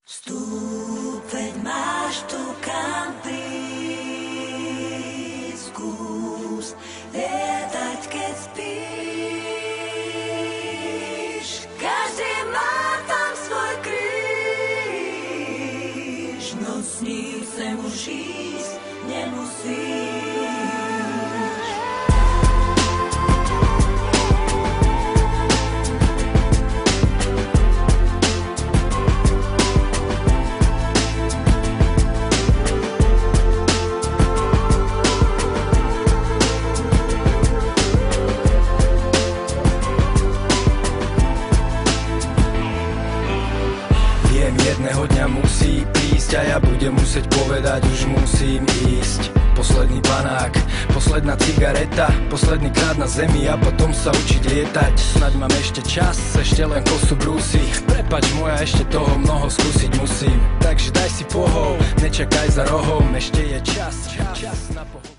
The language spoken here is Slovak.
Vstúp, veď máš tu kam prísť, skús lietať, keď spíš. Každý má tam svoj kríž, no s ním sem už ísť nemusíš. Jedného dňa musí prísť a ja budem musieť povedať, už musím ísť. Posledný panák, posledná cigareta, posledný krát na zemi a potom sa učiť lietať. Snaď mám ešte čas, ešte len kosu brúsi. Prepač moja, ešte toho mnoho skúsiť musím. Takže daj si pohov, nečakaj za rohom, ešte je čas na pohov.